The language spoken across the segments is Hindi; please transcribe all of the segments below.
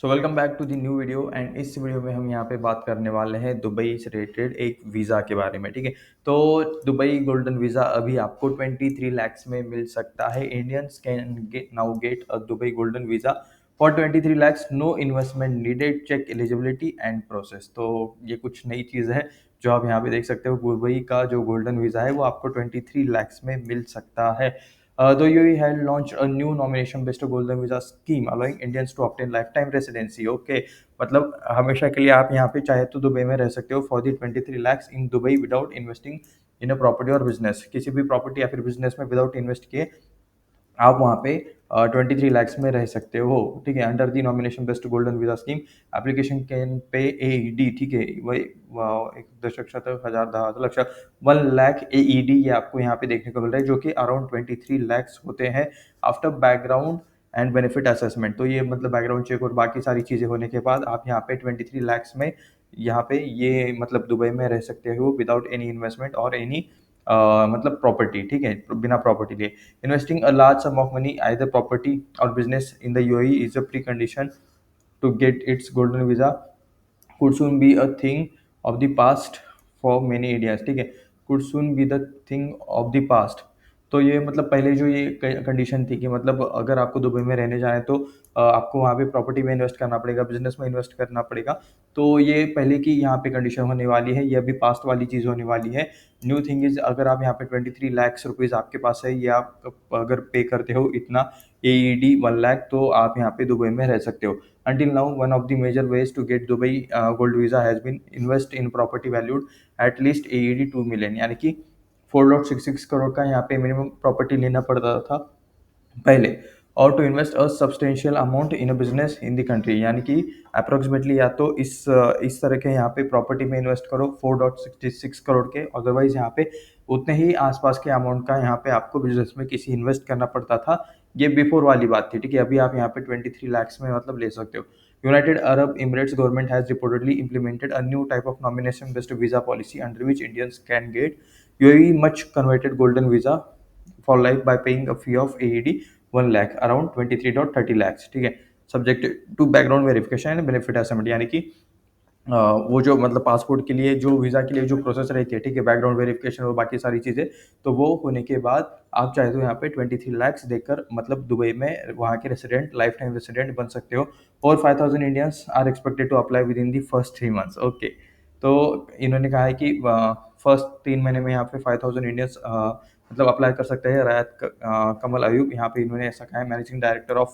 So welcome back to the new video and इस वीडियो में हम यहाँ पे बात करने वाले हैं दुबई से रिलेटेड एक वीज़ा के बारे में। ठीक है, तो दुबई गोल्डन वीज़ा अभी आपको 23 लैक्स में मिल सकता है। Indians can get now get a Dubai golden visa for 23 lakhs, no investment needed, check eligibility and process. तो ये कुछ नई चीज़ है जो आप यहाँ पे देख सकते हो। दुबई का जो गोल्डन वीज़ा है वो आपको 23 लैक्स में मिल सकता है। The UAE had launched a new nomination-based golden visa scheme, allowing Indians to obtain lifetime residency. Okay, मतलब हमेशा के लिए आप यहाँ पे चाहे तो दुबई में रह सकते हो for the 23 lakhs in Dubai without investing in a property और बिजनेस। किसी भी प्रॉपर्टी या फिर बिजनेस में विदाउट इन्वेस्ट किए आप वहाँ पे 23 लैक्स में रह सकते हो। ठीक है, under the nomination best golden visa scheme application can pay AED। ठीक है, वही 1,00,000 हजार 10 लक्ष 1 लाख AED ये आपको यहाँ पे देखने को मिल रहा है, जो कि अराउंड 23 लैक्स होते हैं after background and benefit assessment. तो ये मतलब बैकग्राउंड चेक और बाकी सारी चीज़ें होने के बाद आप यहाँ पे 23 लैक्स में यहाँ पे ये मतलब दुबई में रह सकते हो विदाउट एनी इन्वेस्टमेंट और एनी मतलब प्रॉपर्टी। ठीक है, बिना प्रॉपर्टी लिए। Investing a large sum of money, either property or business, in the UAE is a precondition to get its golden visa. Could soon be a thing of the past for many Indians। ठीक है, could soon be the thing of the past। तो ये मतलब पहले जो ये कंडीशन थी कि मतलब अगर आपको दुबई में रहने जाए तो आपको वहाँ पे प्रॉपर्टी में इन्वेस्ट करना पड़ेगा, बिजनेस में इन्वेस्ट करना पड़ेगा। तो ये पहले की यहाँ पे कंडीशन होने वाली है, ये अभी पास्ट वाली चीज़ होने वाली है। न्यू थिंग इज अगर आप यहाँ पे 23 लैक्स रुपीज़ आपके पास है, ये आप अगर पे करते हो इतना AED 1 लाख, तो आप यहाँ पे दुबई में रह सकते हो। Until now, one of the major ways to get Dubai Gold Visa has been invest in property valued at least AED 2 million, यानी कि 4.66 करोड़ का यहाँ पे मिनिमम प्रॉपर्टी लेना पड़ता था पहले, और to invest a substantial amount in a business in the country, यानी कि अप्रोक्सीमेटली या तो इस तरह के यहाँ पे प्रॉपर्टी में इन्वेस्ट करो 4.66 करोड़ के, अदरवाइज यहाँ पे उतने ही आसपास के अमाउंट का यहाँ पे आपको बिजनेस में किसी इन्वेस्ट करना पड़ता था। ये बिफोर वाली बात थी। ठीक है, अभी आप यहाँ पे 23 लैक्स में मतलब ले सकते हो। United Arab Emirates government has reportedly implemented a new type of nomination based visa policy under which Indians can get UAE much converted golden visa for life by paying a fee of AED 1 lakh, around 23.30 lakhs. ठीक है, subject to background verification and benefit assessment, यानी कि वो जो मतलब पासपोर्ट के लिए जो वीज़ा के लिए जो प्रोसेस रहती है, ठीक है, बैकग्राउंड वेरिफिकेशन और बाकी सारी चीज़ें, तो वो होने के बाद आप चाहे तो यहाँ पे 23 लैक्स देकर मतलब दुबई में वहाँ के रेसिडेंट, लाइफ टाइम रेसिडेंट बन सकते हो। और 5,000 Indians are expected to apply within the first 3 months. Okay, तो इन्होंने कहा है कि फर्स्ट 3 महीने में यहाँ पे 5,000 इंडियंस मतलब अप्लाई कर सकते हैं। कमल अयूब यहाँ पे इन्होंने ऐसा कहा है, managing director of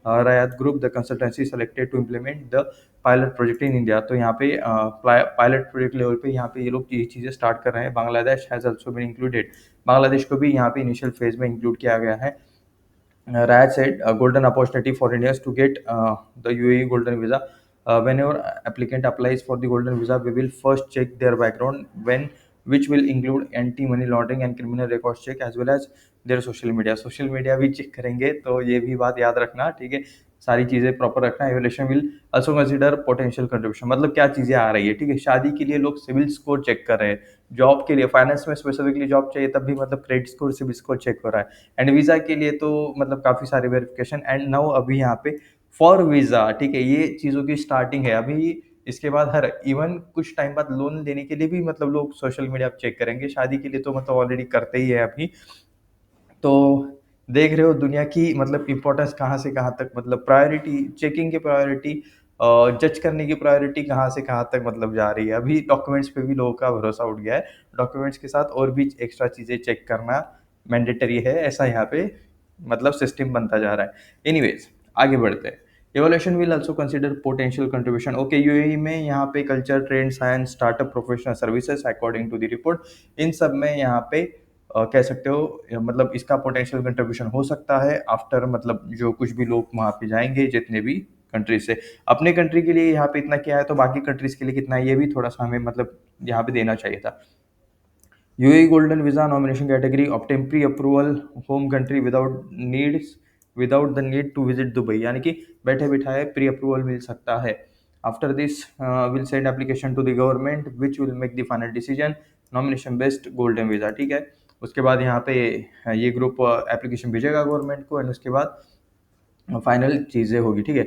Rayat group, the consultancy selected to implement the pilot project in India. तो यहाँ पे पायलट प्रोजेक्ट लेवल पे यहाँ पे ये लोग ये चीज़ें स्टार्ट कर रहे हैं। Bangladesh has also been included, Bangladesh को भी यहाँ पे इनिशियल फेज में इंक्लूड किया गया है। Raj said a golden opportunity for Indians to get the UAE golden visa. Whenever applicant applies for the golden visa, we will first check their background, which will include anti-money laundering and criminal records check as well as their social media. Social media भी चेक करेंगे, तो ये भी बात याद रखना। ठीक है, सारी चीज़ें प्रॉपर रखना। Evolution will also consider potential contribution, मतलब क्या चीज़ें आ रही है। ठीक है, शादी के लिए लोग सिविल स्कोर चेक कर रहे हैं, जॉब के लिए फाइनेंस में स्पेसिफिकली जॉब चाहिए तब भी मतलब credit score CIBIL score check हो रहा है। एंड वीज़ा के लिए तो मतलब काफ़ी सारे वेरिफिकेशन। एंड नाउ अभी यहाँ पे फॉर वीज़ा, ठीक है, ये चीज़ों की स्टार्टिंग है अभी। इसके बाद हर इवन कुछ टाइम बाद लोन देने के लिए भी मतलब लोग सोशल मीडिया चेक करेंगे। शादी के लिए तो मतलब ऑलरेडी करते ही है अभी। तो देख रहे हो दुनिया की मतलब इम्पोर्टेंस कहाँ से कहाँ तक, मतलब प्रायोरिटी चेकिंग की प्रायोरिटी, जज करने की प्रायोरिटी कहाँ से कहाँ तक मतलब जा रही है। अभी डॉक्यूमेंट्स पे भी लोगों का भरोसा उठ गया है, डॉक्यूमेंट्स के साथ और भी एक्स्ट्रा चीज़ें चेक करना मैंडेटरी है, ऐसा यहाँ पे मतलब सिस्टम बनता जा रहा है। एनीवेज, आगे बढ़ते हैं। Evolution will also consider potential contribution. Okay, UAE में यहाँ पे culture, trend, science, startup, professional services according to the report, इन सब में यहाँ पे कह सकते हो मतलब इसका पोटेंशियल कंट्रीब्यूशन हो सकता है आफ्टर मतलब जो कुछ भी लोग वहाँ पे जाएंगे, जितने भी कंट्री से। अपने कंट्री के लिए यहाँ पे इतना किया है, तो बाकी कंट्रीज के लिए कितना है, ये भी थोड़ा सा हमें मतलब यहाँ पे देना चाहिए था। UAE golden visa nomination category obtain pre approval home country without the need to visit Dubai, यानी कि बैठे बिठाए प्री अप्रूवल मिल सकता है। After this will send application to the government which will make the final decision, nomination based golden visa. ठीक है, उसके बाद यहाँ पे ये ग्रुप एप्लीकेशन भेजेगा गवर्नमेंट को, एंड उसके बाद फाइनल चीज़ें होगी। ठीक है,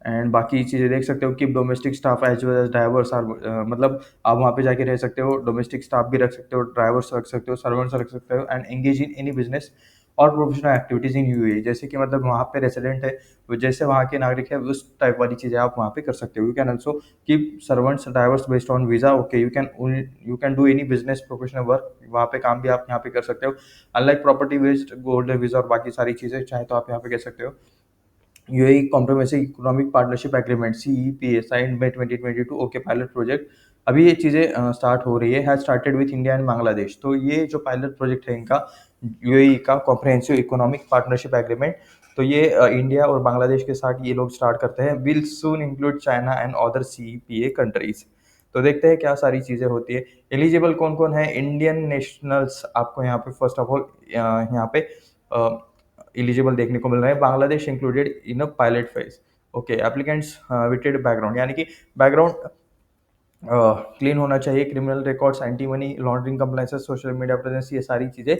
एंड बाकी चीज़ें देख सकते हो कि domestic staff as well as drivers are मतलब आप वहाँ पे जाके रह सकते हो, डोमेस्टिक स्टाफ भी रख सकते हो, ड्राइवर्स रख सकते हो, सर्वेंट्स रख सकते हो and engage in any business और प्रोफेशनल एक्टिविटीज़ इन यूएई। जैसे कि मतलब वहाँ पे रेसिडेंट है, वो जैसे वहाँ के नागरिक है उस टाइप वाली चीज़ें आप वहाँ पे कर सकते हो। You can also keep servants drivers based on visa. Okay, you can do any business professional work, वहाँ पे काम भी आप यहाँ पे कर सकते हो। Unlike property based golden visa और बाकी सारी चीज़ें चाहे तो आप यहाँ पे कर सकते हो। UAE comprehensive economic partnership agreement CEPA signed by 2022। Okay, pilot project अभी ये चीज़ें स्टार्ट हो रही है, has started with India and Bangladesh. तो ये जो पायलट प्रोजेक्ट है इनका यूएई का कॉम्प्रिहेंसिव इकोनॉमिक पार्टनरशिप एग्रीमेंट, तो ये इंडिया और बांग्लादेश के साथ ये लोग स्टार्ट करते हैं। Will soon include China and other CEPA countries. तो देखते हैं क्या सारी चीज़ें होती है। एलिजिबल कौन कौन है? इंडियन नेशनल्स आपको यहाँ पे फर्स्ट ऑफ ऑल यहाँ पे एलिजिबल देखने को मिल रहा है। Bangladesh included in a pilot phase. Okay, applicants witted background, यानी कि बैकग्राउंड क्लीन होना चाहिए, criminal records, anti money laundering compliances, social media presence, ये सारी चीज़ें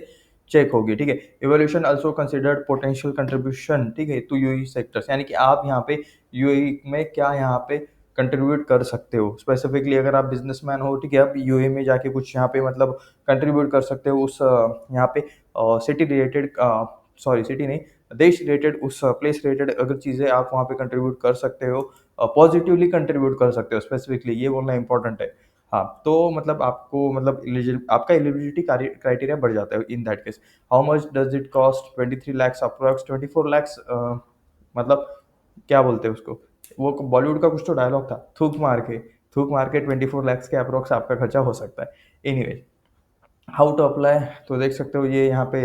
चेक होगी, ठीक है। Evolution also considered potential contribution, ठीक है, टू यूएई सेक्टर्स, यानी कि आप यहाँ पे यूएई में क्या यहाँ पे कंट्रीब्यूट कर सकते हो। स्पेसिफिकली अगर आप बिजनेसमैन हो, ठीक है, आप यूएई में जाके कुछ यहाँ पे मतलब कंट्रीब्यूट कर सकते हो उस यहाँ पे सिटी रिलेटेड, सॉरी सिटी नहीं, देश रिलेटेड, उस प्लेस रिलेटेड अगर चीज़ें आप वहाँ पे कंट्रीब्यूट कर सकते हो, पॉजिटिवली कंट्रीब्यूट कर सकते हो, स्पेसिफिकली ये बोलना इंपॉर्टेंट है। हाँ, तो मतलब आपको मतलब आपका एलिजिबिलिटी क्राइटेरिया बढ़ जाता है in that case. How much does it cost? 23 lakh approx, 24 lakh, मतलब क्या बोलते हैं उसको, वो बॉलीवुड का कुछ तो डायलॉग था, थूक मार के 24 लाख के अप्रॉक्स आपका खर्चा हो सकता है। एनीवे, हाउ टू अप्लाई, तो देख सकते हो ये यहाँ पे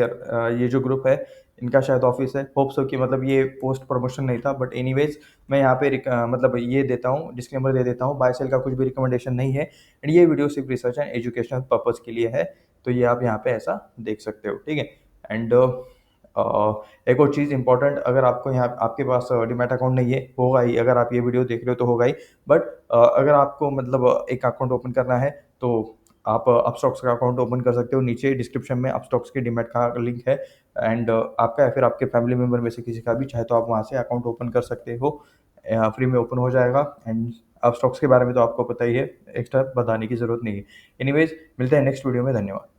ये जो ग्रुप है इनका शायद ऑफिस है। होप सो कि मतलब ये पोस्ट प्रमोशन नहीं था, बट एनीवेज मैं यहाँ पे मतलब ये देता हूँ, डिस्क्लेमर दे देता हूँ, बाय सेल का कुछ भी रिकमेंडेशन नहीं है एंड ये वीडियो सिर्फ रिसर्च एंड एजुकेशनल पर्पज़ के लिए है। तो ये आप यहाँ पे ऐसा देख सकते हो, ठीक है। एंड एक और चीज़ इंपॉर्टेंट, अगर आपको यहाँ आपके पास डीमैट अकाउंट नहीं है, होगा ही, अगर आप ये वीडियो देख रहे हो तो होगा ही, बट अगर आपको मतलब एक अकाउंट ओपन करना है तो आप अपस्टॉक्स का अकाउंट ओपन कर सकते हो। नीचे डिस्क्रिप्शन में अपस्टॉक्स के डीमैट का लिंक है एंड आपका या फिर आपके फैमिली मेंबर में से किसी का भी चाहे तो आप वहाँ से अकाउंट ओपन कर सकते हो। फ्री में ओपन हो जाएगा एंड अपस्टॉक्स के बारे में तो आपको पता ही है, एक्स्ट्रा बताने की ज़रूरत नहीं है। एनीवेज, मिलते हैं नेक्स्ट वीडियो में। धन्यवाद।